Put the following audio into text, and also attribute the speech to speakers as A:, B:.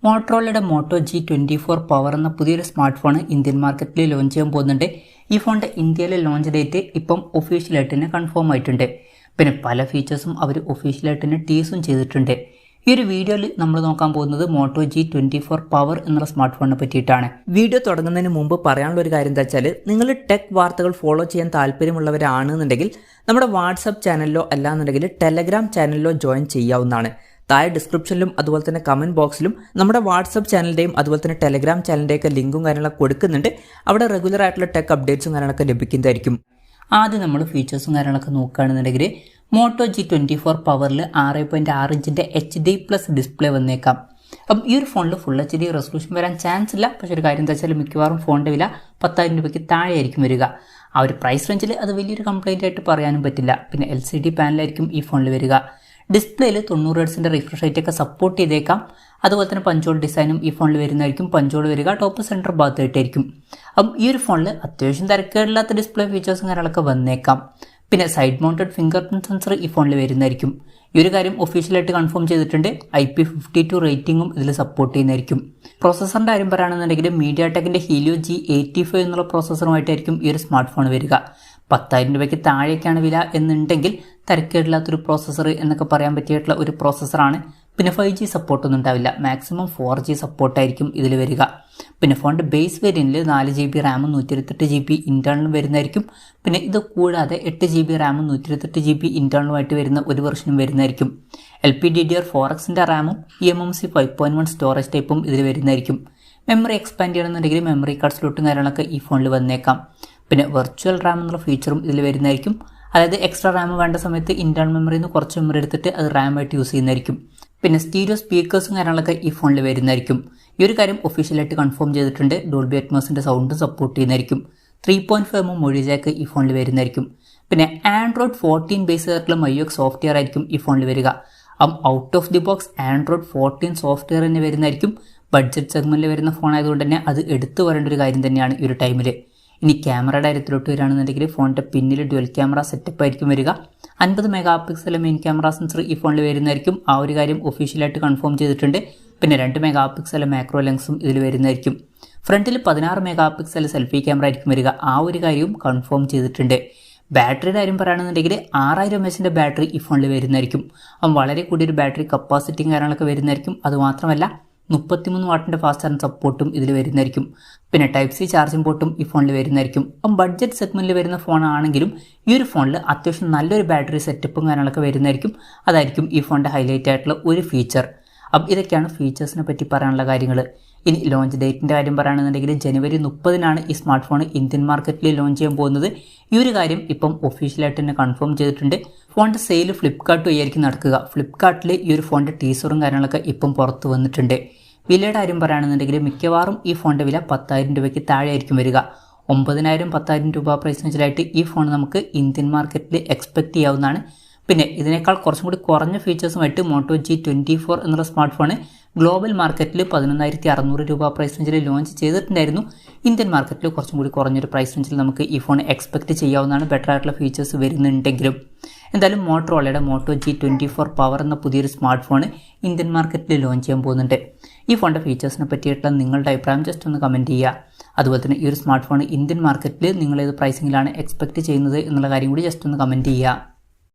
A: മോട്ടറോളയുടെ motto G24 power എന്ന പുതിയൊരു smart phone Indian മാർക്കറ്റിൽ ലോഞ്ച് ചെയ്യാൻ പോകുന്നുണ്ട്. ഈ ഫോണിൻ്റെ ഇന്ത്യയിലെ ലോഞ്ച് ഡേറ്റ് ഇപ്പം ഒഫീഷ്യലായിട്ട് തന്നെ കൺഫേം ആയിട്ടുണ്ട്. പിന്നെ പല ഫീച്ചേഴ്സും അവർ ഒഫീഷ്യലായിട്ട് തന്നെ ടീസും ചെയ്തിട്ടുണ്ട്. ഈ ഒരു വീഡിയോയിൽ നമ്മൾ നോക്കാൻ പോകുന്നത് മോട്ടോ G24 പവർ എന്ന സ്മാർട്ട് ഫോണിനെ പറ്റിയിട്ടാണ്. വീഡിയോ തുടങ്ങുന്നതിന് മുമ്പ് പറയാനുള്ള ഒരു കാര്യം എന്താ വെച്ചാൽ, നിങ്ങൾ ടെക് വാർത്തകൾ ഫോളോ ചെയ്യാൻ താല്പര്യമുള്ളവരാണെന്നുണ്ടെങ്കിൽ നമ്മുടെ വാട്സപ്പ് ചാനലിലോ അല്ലാന്നുണ്ടെങ്കിൽ ടെലഗ്രാം ചാനലിലോ ജോയിൻ ചെയ്യാവുന്നതാണ്. താഴെ ഡിസ്ക്രിപ്ഷനിലും അതുപോലെ തന്നെ കമൻറ്റ് ബോക്സിലും നമ്മുടെ വാട്സപ്പ് ചാനലിൻ്റെയും അതുപോലെ തന്നെ ടെലഗ്രാം ചാനലിൻ്റെയൊക്കെ ലിങ്കും കാര്യങ്ങളൊക്കെ കൊടുക്കുന്നുണ്ട്. അവിടെ റെഗുലർ ആയിട്ടുള്ള ടെക് അപ്ഡേറ്റ്സും കാര്യങ്ങളൊക്കെ ലഭിക്കുന്നതായിരിക്കും. ആദ്യം നമ്മൾ ഫീച്ചേഴ്സും കാര്യങ്ങളൊക്കെ നോക്കുകയാണെന്നുണ്ടെങ്കിൽ മോട്ടോ G24 പവറിൽ 6.6 ഇഞ്ചിൻ്റെ HD+ ഡിസ്പ്ലേ വന്നേക്കാം. അപ്പം ഈ ഒരു ഫോണിൽ ഫുൾ HD റെസൊല്യൂഷൻ വരാൻ ചാൻസ് ഇല്ല. പക്ഷേ ഒരു കാര്യം എന്താ വെച്ചാൽ മിക്കവാറും ഫോണിൻ്റെ വില 10,000 രൂപയ്ക്ക് താഴെയായിരിക്കും വരിക. ആ ഒരു പ്രൈസ് റേഞ്ചിൽ അത് വലിയൊരു കംപ്ലൈൻ്റ് ആയിട്ട് പറയാനും പറ്റില്ല. പിന്നെ LCD പാനലായിരിക്കും ഈ ഫോണിൽ വരിക. ഡിസ്പ്ലേയിൽ 90 ഹെർട്സിൻ്റെ റിഫ്രഷ് റേറ്റ് ഒക്കെ സപ്പോർട്ട് ചെയ്തേക്കാം. അതുപോലെ തന്നെ പഞ്ചോൾ ഡിസൈനും ഈ ഫോണിൽ വരുന്നതായിരിക്കും. പഞ്ചോൾ വരിക ടോപ്പ് സെൻറ്റർ ഭാഗത്തായിട്ടായിരിക്കും. അപ്പം ഈ ഒരു ഫോണിൽ അത്യാവശ്യം തിരക്കേടില്ലാത്ത ഡിസ്പ്ലേ ഫീച്ചേഴ്സും കാര്യങ്ങളൊക്കെ വന്നേക്കാം. പിന്നെ side mounted finger print sensor ഈ ഫോണിൽ വരുന്നതായിരിക്കും. ഈ ഒരു കാര്യം ഒഫീഷ്യലായിട്ട് കൺഫേം ചെയ്തിട്ടുണ്ട്. IP52 റേറ്റിംഗും ഇതിൽ സപ്പോർട്ട് ചെയ്യുന്നതായിരിക്കും. പ്രോസസ്സറിൻ്റെ കാര്യം പറയുകയാണെന്നുണ്ടെങ്കിൽ മീഡിയാടെക്കിൻ്റെ ഹീലിയോ G85 എന്നുള്ള പ്രോസസ്സറുമായിട്ടായിരിക്കും ഈ ഒരു സ്മാർട്ട് ഫോൺ വരിക. 10,000 രൂപയ്ക്ക് താഴേക്കാണ് വില എന്നുണ്ടെങ്കിൽ തിരക്കേടില്ലാത്തൊരു പ്രോസസ്സർ എന്നൊക്കെ പറയാൻ പറ്റിയിട്ടുള്ള ഒരു പ്രോസസ്സറാണ്. പിന്നെ 5G സപ്പോർട്ടൊന്നും ഉണ്ടാവില്ല. മാക്സിമം 4G സപ്പോർട്ടായിരിക്കും ഇതിൽ വരിക. പിന്നെ ഫോണിൻ്റെ ബേസ് വേരിയൻറ്റിൽ 4GB റാമും 128GB ഇൻറ്റേർണലും വരുന്നതായിരിക്കും. പിന്നെ ഇത് കൂടാതെ 8GB റാമും 128GB ഇൻറ്റേർണലുമായിട്ട് വരുന്ന ഒരു വെർഷനും വരുന്നതായിരിക്കും. LPDDR4Xൻ്റെ റാമും eMMC 5.1 സ്റ്റോറേജ് ടൈപ്പും ഇതിൽ വരുന്നതായിരിക്കും. മെമ്മറി എക്സ്പാൻഡ് ചെയ്യണമെന്നുണ്ടെങ്കിൽ മെമ്മറി കാർഡ് സ്ലോട്ടും കാര്യങ്ങളൊക്കെ ഈ ഫോണിൽ വന്നേക്കാം. പിന്നെ വെർച്വൽ റാം എന്നുള്ള ഫീച്ചറും ഇതിൽ വരുന്നതായിരിക്കും. അതായത് എക്സ്ട്രാ റാം വേണ്ട സമയത്ത് ഇൻറ്റേർണൽ മെമ്മറിയിൽ നിന്ന് കുറച്ച് മെമ്മറി എടുത്തിട്ട് അത് റാമായിട്ട് യൂസ് ചെയ്യുന്നതായിരിക്കും. പിന്നെ സ്റ്റീരിയോ സ്പീക്കേഴ്സും കാര്യങ്ങളൊക്കെ ഈ ഫോണിൽ വരുന്നതായിരിക്കും. ഈ ഒരു കാര്യം ഒഫീഷ്യലായിട്ട് കൺഫേം ചെയ്തിട്ടുണ്ട്. ഡോൾബി അറ്റ്മോസിൻ്റെ സൗണ്ടും സപ്പോർട്ട് ചെയ്യുന്നതായിരിക്കും. 3.5mm മൊഴി ജാക്ക് ഈ ഫോണിൽ വരുന്നതായിരിക്കും. പിന്നെ ആൻഡ്രോയിഡ് 14 ബേസ് ആയിട്ടുള്ള MyOS സോഫ്റ്റ്വെയർ ആയിരിക്കും ഈ ഫോണിൽ വരിക. Out of the box Android 14 software തന്നെ വരുന്നതായിരിക്കും. ബഡ്ജറ്റ് സെഗ്മെൻറ്റിൽ വരുന്ന ഫോൺ ആയതുകൊണ്ട് തന്നെ അത് എടുത്തു വരേണ്ട ഒരു കാര്യം തന്നെയാണ് ഈ ഒരു ടൈമിൽ. ഇനി ക്യാമറയുടെ കാര്യത്തിലോട്ട് വരികയാണെന്നുണ്ടെങ്കിൽ ഫോണിൻ്റെ പിന്നിൽ ഡ്യുവൽ ക്യാമറ സെറ്റപ്പ് ആയിരിക്കും വരിക. 50 മെഗാപിക്സൽ മെയിൻ ക്യാമറ സെൻസർ ഈ ഫോണിൽ വരുന്നതായിരിക്കും. ആ ഒരു കാര്യം ഒഫീഷ്യലായിട്ട് കൺഫേം ചെയ്തിട്ടുണ്ട്. പിന്നെ 2 മെഗാപിക്സൽ മാക്രോ ലെൻസും ഇതിൽ വരുന്നതായിരിക്കും. ഫ്രണ്ടിൽ 16 മെഗാപിക്സൽ സെൽഫി ക്യാമറ ആയിരിക്കും വരിക. ആ ഒരു കാര്യവും കൺഫേം ചെയ്തിട്ടുണ്ട്. ബാറ്ററിയുടെ കാര്യം പറയുകയാണെന്നുണ്ടെങ്കിൽ 6000 mAh ബാറ്ററി ഈ ഫോണിൽ വരുന്നതായിരിക്കും. വളരെ കൂടിയൊരു ബാറ്ററി കപ്പാസിറ്റിയും കാര്യങ്ങളൊക്കെ വരുന്നതായിരിക്കും. അതുമാത്രമല്ല 33 വാട്ടിൻ്റെ ഫാസ്റ്റ് ചാർജിങ് സപ്പോർട്ടും ഇതിൽ വരുന്നതായിരിക്കും. പിന്നെ Type-C ചാർജിംഗ് പോർട്ടും ഈ ഫോണിൽ വരുന്നതായിരിക്കും. ബഡ്ജറ്റ് സെഗ്മെൻറ്റിൽ വരുന്ന ഫോണാണെങ്കിലും ഈ ഒരു ഫോണിൽ അത്യാവശ്യം നല്ലൊരു ബാറ്ററി സെറ്റപ്പും കാര്യങ്ങളൊക്കെ വരുന്നതായിരിക്കും. അതായിരിക്കും ഈ ഫോണിൻ്റെ ഹൈലൈറ്റ് ആയിട്ടുള്ള ഒരു ഫീച്ചർ. ഇതൊക്കെയാണ് ഫീച്ചേഴ്സിനെ പറ്റി പറയാനുള്ള കാര്യങ്ങൾ. ഇനി ലോഞ്ച് ഡേറ്റിൻ്റെ കാര്യം പറയുകയാണെന്നുണ്ടെങ്കിൽ ജനുവരി 30-നാണ് ഈ സ്മാർട്ട് ഫോൺ ഇന്ത്യൻ മാർക്കറ്റിൽ ലോഞ്ച് ചെയ്യാൻ പോകുന്നത്. ഈ ഒരു കാര്യം ഇപ്പം ഒഫീഷ്യലായിട്ട് തന്നെ കൺഫേം ചെയ്തിട്ടുണ്ട്. ഫോണിൻ്റെ സെയിൽ ഫ്ലിപ്കാർട്ട് വഴിയായിരിക്കും നടക്കുക. ഫ്ലിപ്കാർട്ടിൽ ഈ ഒരു ഫോണിൻ്റെ ടീസറും കാര്യങ്ങളൊക്കെ ഇപ്പം പുറത്ത് വന്നിട്ടുണ്ട്. വിലയുടെ കാര്യം പറയുകയാണെന്നുണ്ടെങ്കിൽ മിക്കവാറും ഈ ഫോണിൻ്റെ വില 10,000 രൂപയ്ക്ക് താഴെയായിരിക്കും വരിക. 9,000 10,000 രൂപ പ്രൈസ് റേഞ്ചിലായിട്ട് ഈ ഫോൺ നമുക്ക് ഇന്ത്യൻ മാർക്കറ്റിൽ എക്സ്പെക്റ്റ് ചെയ്യാവുന്നതാണ്. പിന്നെ ഇതിനേക്കാൾ കുറച്ചും കൂടി കുറഞ്ഞ ഫീച്ചേഴ്സുമായിട്ട് മോട്ടോ G24 എന്നുള്ള സ്മാർട്ട് ഫോൺ ഗ്ലോബൽ മാർക്കറ്റിൽ 11,600 രൂപ പ്രൈസ് റേഞ്ചിൽ ലോഞ്ച് ചെയ്തിട്ടുണ്ടായിരുന്നു. ഇന്ത്യൻ മാർക്കറ്റിൽ കുറച്ചും കൂടി കുറഞ്ഞൊരു പ്രൈസ് റേഞ്ചിൽ നമുക്ക് ഈ ഫോൺ എക്സ്പെക്റ്റ് ചെയ്യാവുന്നതാണ്. ബെറ്റർ ആയിട്ടുള്ള ഫീച്ചേഴ്സ് വരുന്നുണ്ടെങ്കിലും എന്തായാലും മോട്ടറോളയുടെ മോട്ടോ G24 പവർ എന്ന പുതിയൊരു സ്മാർട്ട് ഫോൺ ഇന്ത്യൻ മാർക്കറ്റിൽ ലോഞ്ച് ചെയ്യാൻ പോകുന്നുണ്ട്. ഈ ഫോണിൻ്റെ ഫീച്ചേഴ്സിനെ പറ്റിയിട്ടുള്ള നിങ്ങളുടെ അഭിപ്രായം ജസ്റ്റ് ഒന്ന് കമൻറ്റ് ചെയ്യുക. അതുപോലെ തന്നെ ഈ ഒരു സ്മാർട്ട് ഫോൺ ഇന്ത്യൻ മാർക്കറ്റിൽ നിങ്ങൾ ഏത് പ്രൈസിങ്ങിലാണ് എക്സ്പെക്റ്റ് ചെയ്യുന്നത് എന്നുള്ള കാര്യം കൂടി ജസ്റ്റ് ഒന്ന് കമൻറ്റ് ചെയ്യുക.